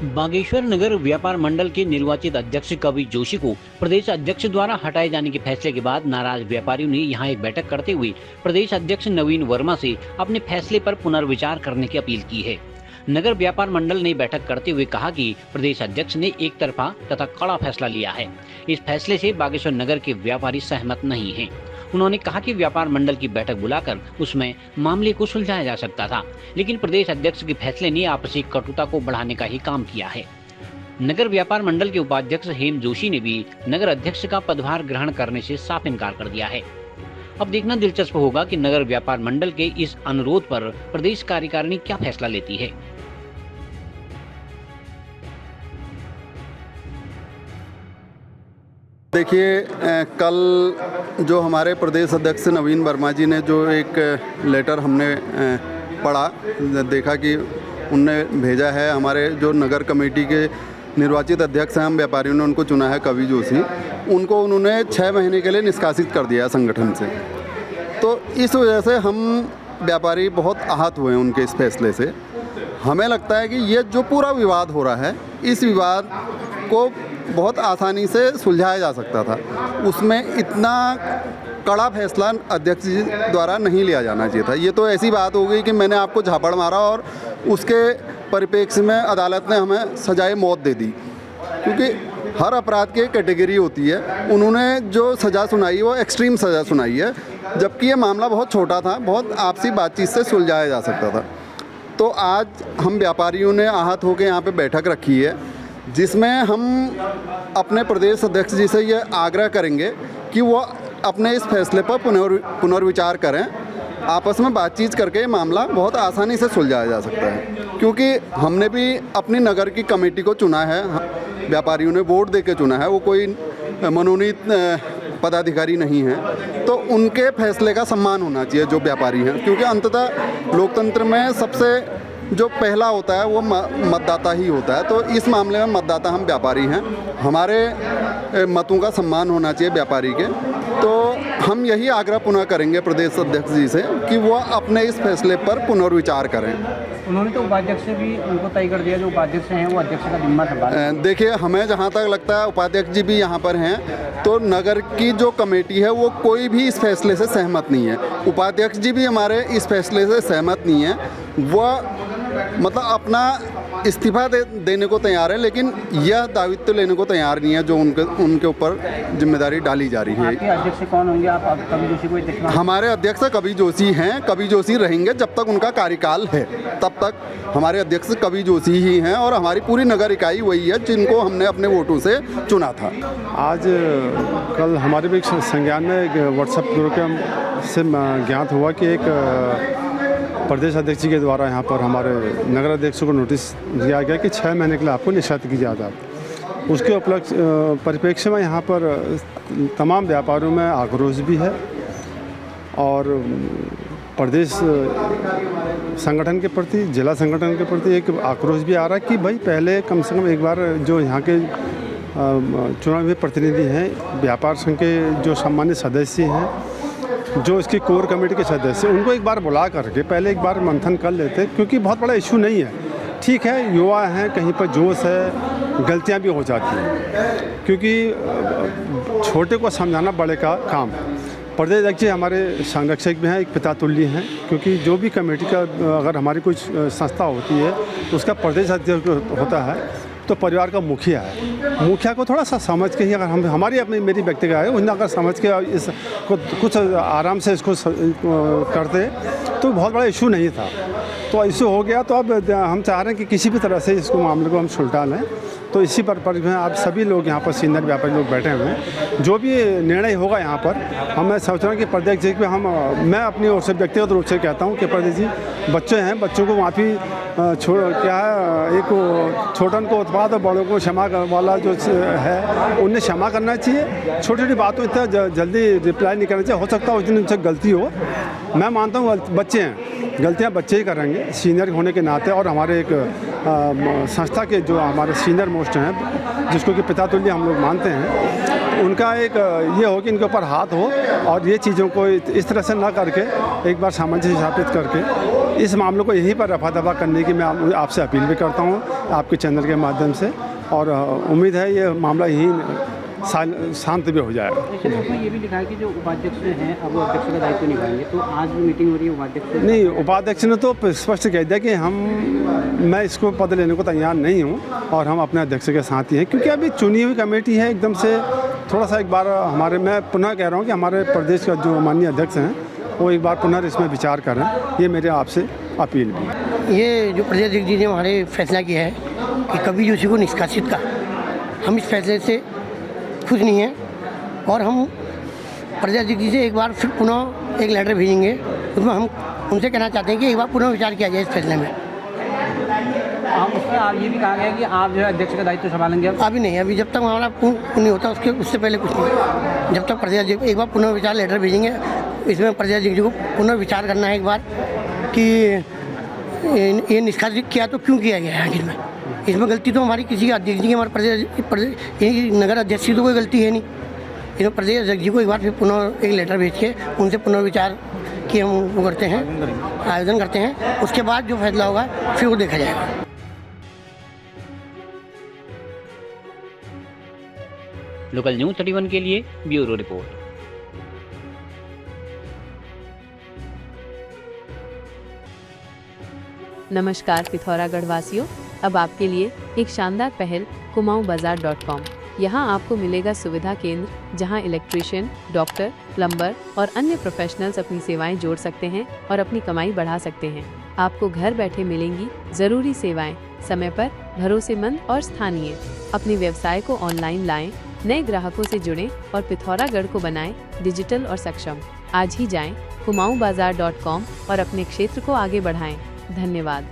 बागेश्वर नगर व्यापार मंडल के निर्वाचित अध्यक्ष कवि जोशी को प्रदेश अध्यक्ष द्वारा हटाए जाने के फैसले के बाद नाराज व्यापारियों ने यहां एक बैठक करते हुए प्रदेश अध्यक्ष नवीन वर्मा से अपने फैसले पर पुनर्विचार करने की अपील की है। नगर व्यापार मंडल ने बैठक करते हुए कहा कि प्रदेश अध्यक्ष ने एक तरफा तथा कड़ा फैसला लिया है। इस फैसले से बागेश्वर नगर के व्यापारी सहमत नहीं हैं। उन्होंने कहा कि व्यापार मंडल की बैठक बुलाकर उसमें मामले को सुलझाया जा सकता था, लेकिन प्रदेश अध्यक्ष के फैसले ने आपसी कटुता को बढ़ाने का ही काम किया है। नगर व्यापार मंडल के उपाध्यक्ष हेम जोशी ने भी नगर अध्यक्ष का पदभार ग्रहण करने से साफ इनकार कर दिया है। अब देखना दिलचस्प होगा कि नगर व्यापार मंडल के इस अनुरोध पर प्रदेश कार्यकारिणी क्या फैसला लेती है। देखिए, कल जो हमारे प्रदेश अध्यक्ष नवीन वर्मा जी ने जो एक लेटर हमने पढ़ा, देखा कि उनने भेजा है, हमारे जो नगर कमेटी के निर्वाचित अध्यक्ष हैं, हम व्यापारियों ने उनको चुना है कवि जोशी, उनको उन्होंने 6 महीने के लिए निष्कासित कर दिया संगठन से। तो इस वजह से हम व्यापारी बहुत आहत हुए हैं उनके इस फैसले से। हमें लगता है कि ये जो पूरा विवाद हो रहा है, इस विवाद को बहुत आसानी से सुलझाया जा सकता था। उसमें इतना कड़ा फैसला अध्यक्ष जी द्वारा नहीं लिया जाना चाहिए था। ये तो ऐसी बात हो गई कि मैंने आपको झापड़ मारा और उसके परिप्रेक्ष्य में अदालत ने हमें सजाए मौत दे दी, क्योंकि हर अपराध की एक कैटेगरी होती है। उन्होंने जो सज़ा सुनाई वो एक्सट्रीम सज़ा सुनाई है, जबकि ये मामला बहुत छोटा था, बहुत आपसी बातचीत से सुलझाया जा सकता था। तो आज हम व्यापारियों ने आहत होकर यहाँ पे बैठक रखी है, जिसमें हम अपने प्रदेश अध्यक्ष जी से ये आग्रह करेंगे कि वो अपने इस फैसले पर पुनर्विचार करें। आपस में बातचीत करके ये मामला बहुत आसानी से सुलझाया जा सकता है, क्योंकि हमने भी अपनी नगर की कमेटी को चुना है, व्यापारियों ने वोट दे के चुना है, वो कोई मनोनीत पदाधिकारी नहीं है। तो उनके फैसले का सम्मान होना चाहिए जो व्यापारी हैं, क्योंकि अंततः लोकतंत्र में सबसे जो पहला होता है वो मतदाता ही होता है। तो इस मामले में मतदाता हम व्यापारी हैं, हमारे मतों का सम्मान होना चाहिए व्यापारी के। तो हम यही आग्रह पुनः करेंगे प्रदेश अध्यक्ष जी से कि वो अपने इस फैसले पर पुनर्विचार करें। उन्होंने तो उपाध्यक्ष से भी उनको तय कर दिया, जो उपाध्यक्ष हैं वो अध्यक्ष का जिम्मा संभाले। देखिए, हमें जहाँ तक लगता है उपाध्यक्ष जी भी यहाँ पर हैं, तो नगर की जो कमेटी है वो कोई भी इस फैसले से सहमत नहीं है। उपाध्यक्ष जी भी हमारे इस फैसले से सहमत नहीं है। वह मतलब अपना इस्तीफा देने को तैयार है, लेकिन यह दायित्व लेने को तैयार नहीं है जो उनके ऊपर जिम्मेदारी डाली जा रही है। आपके अध्यक्ष कौन होंगे? आप कवि जोशी को देखना? हमारे अध्यक्ष कवि जोशी हैं, कवि जोशी रहेंगे जब तक उनका कार्यकाल है, तब ततक हमारे अध्यक्ष कवि जोशी ही हैं और हमारी पूरी नगर इकाई वही है जिनको हमने अपने वोटों से चुना था। आज कल हमारे भी संज्ञान में व्हाट्सएप ग्रुप से ज्ञात हुआ कि एक प्रदेश अध्यक्ष जी के द्वारा यहाँ पर हमारे नगर अध्यक्ष को नोटिस दिया गया कि 6 महीने के लिए आपको निष्कासित की जाता है। उसके उपलक्ष्य परिप्रेक्ष्य में यहाँ पर तमाम व्यापारियों में आक्रोश भी है और प्रदेश संगठन के प्रति, जिला संगठन के प्रति एक आक्रोश भी आ रहा है कि भाई पहले कम से कम एक बार जो यहाँ के चुनाव हुए प्रतिनिधि हैं, व्यापार संघ के जो सम्मानित सदस्य हैं, जो इसकी कोर कमेटी के सदस्य, उनको एक बार बुला करके पहले एक बार मंथन कर लेते, क्योंकि बहुत बड़ा इशू नहीं है। ठीक है, युवा हैं, कहीं पर जोश है, गलतियां भी हो जाती हैं, क्योंकि छोटे को समझाना बड़े का काम है। प्रदेश अध्यक्ष हमारे संरक्षक भी हैं, एक पिता तुल्य हैं, क्योंकि जो भी कमेटी का अगर हमारी कुछ संस्था होती है तो उसका प्रदेश अध्यक्ष होता है, तो परिवार का मुखिया है। मुखिया को थोड़ा सा समझ के ही अगर हम हमारी अपनी मेरी व्यक्तिगत है, उन्हें अगर समझ के इसको कुछ आराम से इसको करते तो बहुत बड़ा इशू नहीं था। तो इशू हो गया, तो अब हम चाह रहे हैं कि किसी भी तरह से इसको मामले को हम सुलझा लें। तो इसी पर आप सभी लोग यहाँ पर सीनियर व्यापारी लोग बैठे हुए हैं, जो भी निर्णय होगा यहाँ पर, मैं सोच रहा हूँ कि प्रदेश जी पे मैं अपनी ओर से व्यक्तिगत रूप से कहता हूँ कि प्रदेश जी बच्चे हैं, बच्चों को माफ़ी क्या है, एक छोटन को उत्पाद और बड़ों को क्षमा वाला जो है उन्हें क्षमा करना चाहिए। छोटी छोटी बातों इतना जल्दी रिप्लाई नहीं करना चाहिए। हो सकता है उस दिन उनसे गलती हो, मैं मानता हूँ बच्चे हैं, गलतियाँ बच्चे ही करेंगे सीनियर होने के नाते। और हमारे एक संस्था के जो हमारे सीनियर मोस्ट हैं, जिसको कि पिता तुल्य हम लोग मानते हैं, उनका एक ये हो कि इनके ऊपर हाथ हो और ये चीज़ों को इस तरह से ना करके एक बार सामंजस्य स्थापित करके इस मामले को यहीं पर रफा दफा करने की मैं आपसे अपील भी करता हूँ आपके चैनल के माध्यम से, और उम्मीद है ये मामला यहीं शांत भी हो जाएगा। लेकिन उसमें ये भी लिखा है कि जो उपाध्यक्ष हैं अब वो अध्यक्ष का दायित्व निभाएंगे, तो आज भी मीटिंग हो रही है उपाध्यक्ष नहीं, उपाध्यक्ष ने तो स्पष्ट कह दिया कि मैं इसको पद लेने को तैयार नहीं हूँ और हम अपने अध्यक्ष के साथ ही हैं, क्योंकि अभी चुनी हुई कमेटी है एकदम से थोड़ा सा एक बार मैं पुनः कह रहा हूँ कि हमारे प्रदेश का जो माननीय अध्यक्ष हैं वो एक बार पुनः इसमें विचार करें, ये मेरे आपसे अपील भी। ये जो प्रदेश अध्यक्ष जी ने हमारे फैसला किया है कि कभी जोशी को निष्कासित का, हम इस फैसले से खुश नहीं हैं और हम प्रदेश अध्यक्ष जी से एक बार फिर पुनः एक लेटर भेजेंगे, उसमें हम उनसे कहना चाहते हैं कि एक बार पुनः विचार किया जाए इस फैसले में। उसमें आप ये भी कहा गया कि आप जो है अध्यक्ष का दायित्व संभालेंगे? अभी नहीं, अभी जब तक हमारा पूर्ण नहीं होता उससे पहले कुछ नहीं। जब तक प्रदेश अध्यक्ष एक बार पुनः विचार लेटर भेजेंगे, इसमें प्रदेश अध्यक्ष जी को पुनः विचार करना है एक बार कि ये निष्कासित किया तो क्यों किया गया है आखिर में। इसमें गलती तो हमारी किसी का अध्यक्ष जी की, हमारे प्रदेश नगर अध्यक्ष की तो कोई गलती है नहीं। इसमें प्रदेश अध्यक्ष जी को एक बार फिर पुनः एक लेटर भेज के उनसे पुनः विचार की हम वो करते हैं, आयोजन करते हैं, उसके बाद जो फैसला होगा फिर वो देखा जाएगा। लोकल न्यूज़ 31 के लिए ब्यूरो रिपोर्ट। नमस्कार पिथौरागढ़ वासियों, अब आपके लिए एक शानदार पहल kumaunbazaar.com। यहाँ आपको मिलेगा सुविधा केंद्र, जहाँ इलेक्ट्रीशियन, डॉक्टर, प्लम्बर और अन्य प्रोफेशनल्स अपनी सेवाएं जोड़ सकते हैं और अपनी कमाई बढ़ा सकते हैं। आपको घर बैठे मिलेंगी जरूरी सेवाएं, समय पर, भरोसेमंद और स्थानीय। अपने व्यवसाय को ऑनलाइन लाएं, नए ग्राहकों से जुड़ें और पिथौरागढ़ को बनाएं डिजिटल और सक्षम। आज ही जाएं kumaunbazaar.com और अपने क्षेत्र को आगे बढ़ाएं। धन्यवाद।